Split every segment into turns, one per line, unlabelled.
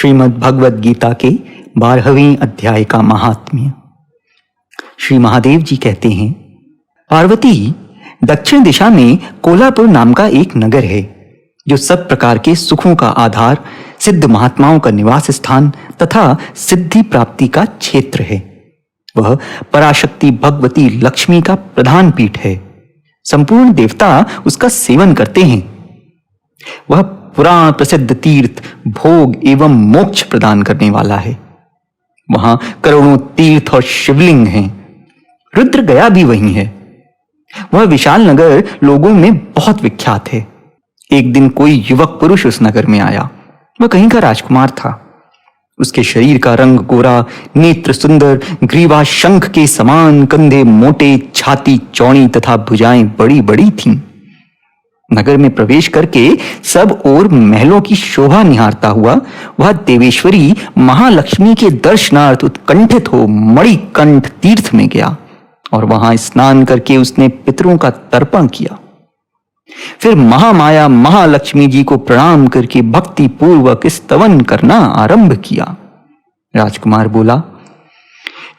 श्रीमद् भगवद गीता के 12वें अध्याय का महात्म्य। श्री महादेव जी कहते हैं, पार्वती, दक्षिण दिशा में कोलापुर नाम का एक नगर है जो सब प्रकार के सुखों का आधार, सिद्ध महात्माओं का निवास स्थान तथा सिद्धि प्राप्ति का क्षेत्र है। वह पराशक्ति भगवती लक्ष्मी का प्रधान पीठ है। संपूर्ण देवता उसका सेवन करते हैं। वह पुराण प्रसिद्ध तीर्थ, भोग एवं मोक्ष प्रदान करने वाला है। वहां करोड़ों तीर्थ और शिवलिंग हैं। रुद्र गया भी वहीं है। वह विशाल नगर लोगों में बहुत विख्यात है। एक दिन कोई युवक पुरुष उस नगर में आया। वह कहीं का राजकुमार था। उसके शरीर का रंग गोरा, नेत्र सुंदर, ग्रीवा शंख के समान, कंधे मोटे, छाती चौड़ी तथा भुजाएं बड़ी बड़ी थीं। नगर में प्रवेश करके सब ओर महलों की शोभा निहारता हुआ वह देवेश्वरी महालक्ष्मी के दर्शनार्थ उत्कंठित हो मणिकंठ तीर्थ में गया और वहां स्नान करके उसने पितरों का तर्पण किया। फिर महामाया महालक्ष्मी जी को प्रणाम करके भक्ति पूर्वक स्तवन करना आरंभ किया। राजकुमार बोला,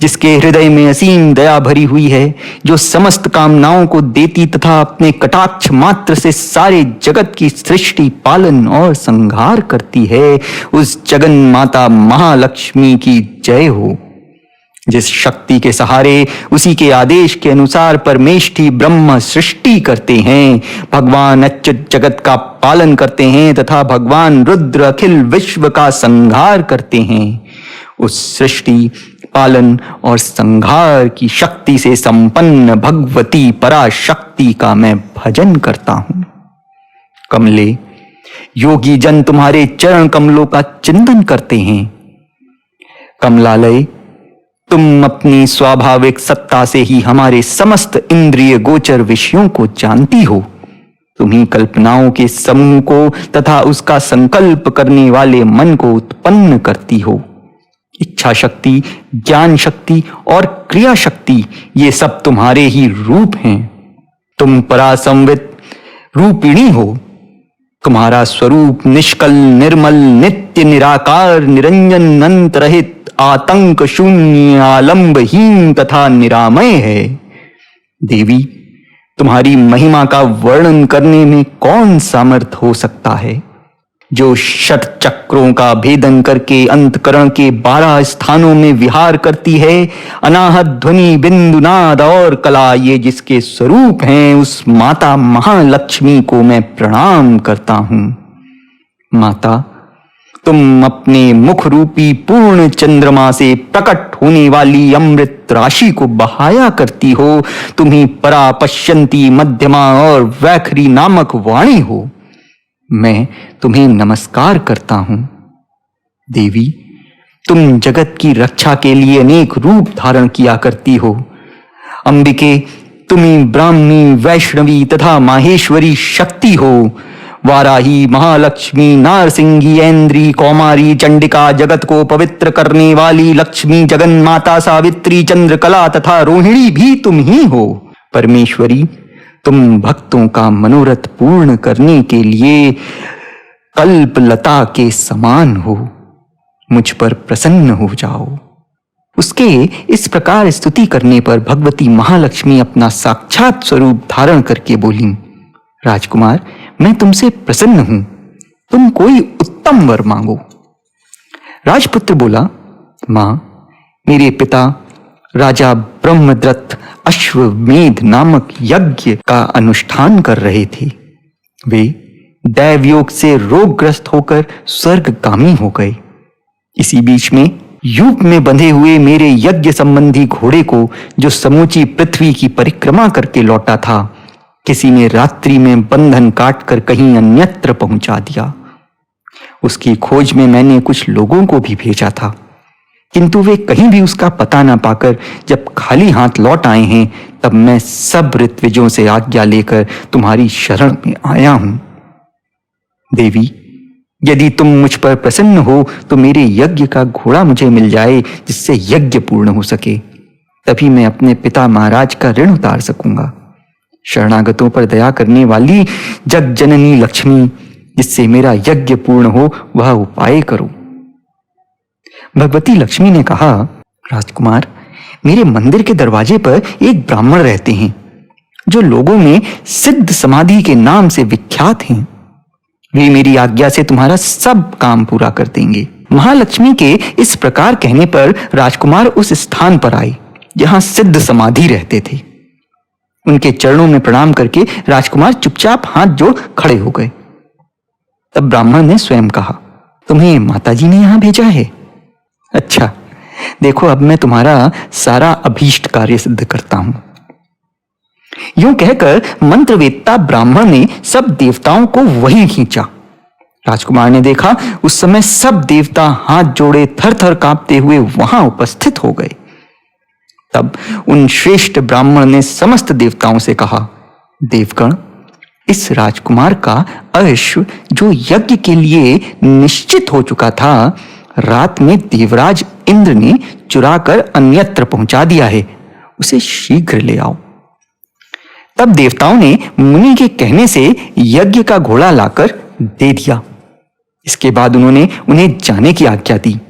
जिसके हृदय में असीम दया भरी हुई है, जो समस्त कामनाओं को देती तथा अपने कटाक्ष मात्र से सारे जगत की सृष्टि, पालन और संहार करती है, उस जगन माता महालक्ष्मी की जय हो। जिस शक्ति के सहारे उसी के आदेश के अनुसार परमेष्ठी ब्रह्म सृष्टि करते हैं, भगवान अच्युत जगत का पालन करते हैं तथा भगवान रुद्र अखिल विश्व का संहार करते हैं, उस सृष्टि, पालन और संहार की शक्ति से संपन्न भगवती पराशक्ति का मैं भजन करता हूं। कमले, योगी जन तुम्हारे चरण कमलों का चिंतन करते हैं। कमलालय, तुम अपनी स्वाभाविक सत्ता से ही हमारे समस्त इंद्रिय गोचर विषयों को जानती हो। तुम ही कल्पनाओं के समूह को तथा उसका संकल्प करने वाले मन को उत्पन्न करती हो। इच्छा शक्ति, ज्ञान शक्ति और क्रिया शक्ति, ये सब तुम्हारे ही रूप हैं। तुम परासंवित रूपिणी हो। तुम्हारा स्वरूप निष्कल, निर्मल, नित्य, निराकार, निरंजन, अंत रहित, आतंक शून्य, आलंबहीन तथा निरामय है। देवी, तुम्हारी महिमा का वर्णन करने में कौन सामर्थ हो सकता है? जो षट चक्रों का भेदन करके अंतकरण के 12 स्थानों में विहार करती है, अनाहत ध्वनि, बिंदु, नाद और कला, ये जिसके स्वरूप हैं, उस माता महालक्ष्मी को मैं प्रणाम करता हूं। माता, तुम अपने मुख रूपी पूर्ण चंद्रमा से प्रकट होने वाली अमृत राशि को बहाया करती हो। तुम ही परा, पश्यंती, मध्यमा और वैखरी नामक वाणी हो। मैं तुम्हें नमस्कार करता हूं। देवी, तुम जगत की रक्षा के लिए अनेक रूप धारण किया करती हो। अंबिके, तुम ही ब्राह्मी, वैष्णवी तथा माहेश्वरी शक्ति हो। वाराही, महालक्ष्मी, नारसिंगी, ऐन्द्री, कौमारी, चंडिका, जगत को पवित्र करने वाली लक्ष्मी, जगन माता, सावित्री, चंद्रकला तथा रोहिणी भी तुम ही हो। परमेश्वरी, तुम भक्तों का मनोरथ पूर्ण करने के लिए कल्पलता के समान हो। मुझ पर प्रसन्न हो जाओ। उसके इस प्रकार स्तुति करने पर भगवती महालक्ष्मी अपना साक्षात स्वरूप धारण करके बोली, राजकुमार, मैं तुमसे प्रसन्न हूं। तुम कोई उत्तम वर मांगो। राजपुत्र बोला, मां, मेरे पिता राजा ब्रह्मदत्त अश्वमेध नामक यज्ञ का अनुष्ठान कर रहे थे। वे दैवयोग से रोगग्रस्त होकर स्वर्गगामी हो गए। इसी बीच में यूप में बंधे हुए मेरे यज्ञ संबंधी घोड़े को, जो समूची पृथ्वी की परिक्रमा करके लौटा था, किसी ने रात्रि में बंधन काटकर कहीं अन्यत्र पहुंचा दिया। उसकी खोज में मैंने कुछ लोगों को भी भेजा था, किंतु वे कहीं भी उसका पता ना पाकर जब खाली हाथ लौट आए हैं, तब मैं सब ऋत्विजों से आज्ञा लेकर तुम्हारी शरण में आया हूं। देवी, यदि तुम मुझ पर प्रसन्न हो तो मेरे यज्ञ का घोड़ा मुझे मिल जाए, जिससे यज्ञ पूर्ण हो सके। तभी मैं अपने पिता महाराज का ऋण उतार सकूंगा। शरणागतों पर दया करने वाली जग जननी लक्ष्मी, जिससे मेरा यज्ञ पूर्ण हो, वह उपाय करो। भगवती लक्ष्मी ने कहा, राजकुमार, मेरे मंदिर के दरवाजे पर एक ब्राह्मण रहते हैं जो लोगों में सिद्ध समाधि के नाम से विख्यात हैं। वे मेरी आज्ञा से तुम्हारा सब काम पूरा कर देंगे। महालक्ष्मी के इस प्रकार कहने पर राजकुमार उस स्थान पर आए जहां सिद्ध समाधि रहते थे। उनके चरणों में प्रणाम करके राजकुमार चुपचाप हाथ जोड़ खड़े हो गए। तब ब्राह्मण ने स्वयं कहा, तुम्हें माताजी ने यहां भेजा है? अच्छा, देखो अब मैं तुम्हारा सारा अभीष्ट कार्य सिद्ध करता हूं। यूं कहकर मंत्रवेत्ता ब्राह्मण ने सब देवताओं को वहीं खींचा। राजकुमार ने देखा उस समय सब देवता हाथ जोड़े थर थर कांपते हुए वहां उपस्थित हो गए। तब उन श्रेष्ठ ब्राह्मण ने समस्त देवताओं से कहा, देवगण, इस राजकुमार का अश्व जो यज्ञ के लिए निश्चित हो चुका था, रात में देवराज इंद्र ने चुराकर अन्यत्र पहुंचा दिया है। उसे शीघ्र ले आओ। तब देवताओं ने मुनि के कहने से यज्ञ का घोड़ा लाकर दे दिया। इसके बाद उन्होंने उन्हें जाने की आज्ञा दी।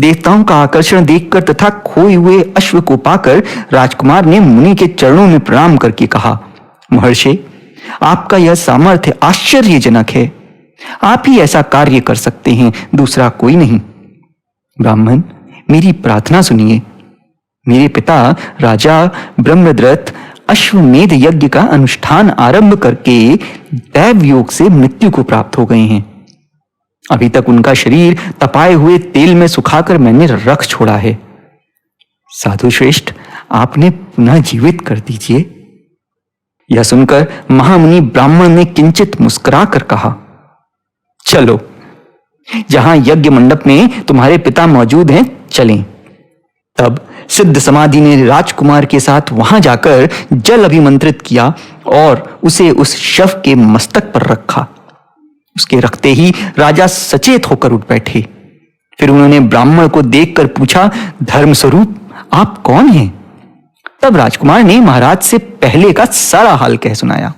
देवताओं का आकर्षण देखकर तथा खोए हुए अश्व को पाकर राजकुमार ने मुनि के चरणों में प्रणाम करके कहा, महर्षि, आपका यह सामर्थ्य आश्चर्यजनक है। आप ही ऐसा कार्य कर सकते हैं, दूसरा कोई नहीं। ब्राह्मण, मेरी प्रार्थना सुनिए। मेरे पिता राजा ब्रह्मदत्त अश्वमेध यज्ञ का अनुष्ठान आरंभ करके दैव योग से मृत्यु को प्राप्त हो गए हैं। अभी तक उनका शरीर तपाए हुए तेल में सुखाकर मैंने रख छोड़ा है। साधु श्रेष्ठ, आपने पुनः जीवित कर दीजिए। यह सुनकर महामुनि ब्राह्मण ने किंचित मुस्कुरा कर कहा, चलो, जहां यज्ञ मंडप में तुम्हारे पिता मौजूद हैं, चलें। तब सिद्ध समाधि ने राजकुमार के साथ वहां जाकर जल अभिमंत्रित किया और उसे उस शव के मस्तक पर रखा। उसके रखते ही राजा सचेत होकर उठ बैठे। फिर उन्होंने ब्राह्मण को देखकर पूछा, धर्म स्वरूप, आप कौन हैं? तब राजकुमार ने महाराज से पहले का सारा हाल कह सुनाया।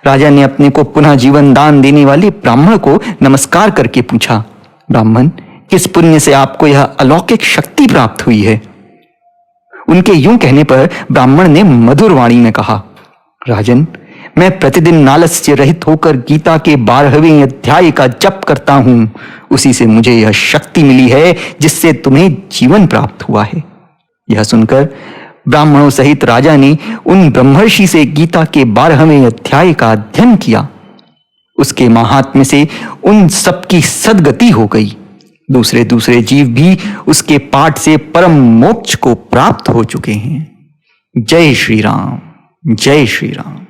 राजा ने अपने को पुनः जीवन दान देने वाले ब्राह्मण को नमस्कार करके पूछा, ब्राह्मण, किस पुण्य से आपको यह अलौकिक शक्ति प्राप्त हुई है? उनके यूं कहने पर ब्राह्मण ने मधुर वाणी में कहा, राजन, मैं प्रतिदिन नालस्य रहित होकर गीता के 12वें अध्याय का जप करता हूं। उसी से मुझे यह शक्ति मिली है जिससे तुम्हें जीवन प्राप्त हुआ है। यह सुनकर ब्राह्मणों सहित राजा ने उन ब्रह्मर्षि से गीता के 12वें अध्याय का अध्ययन किया। उसके महात्म्य से उन सबकी सद्गति हो गई। दूसरे दूसरे जीव भी उसके पाठ से परम मोक्ष को प्राप्त हो चुके हैं। जय श्री राम, जय श्री राम।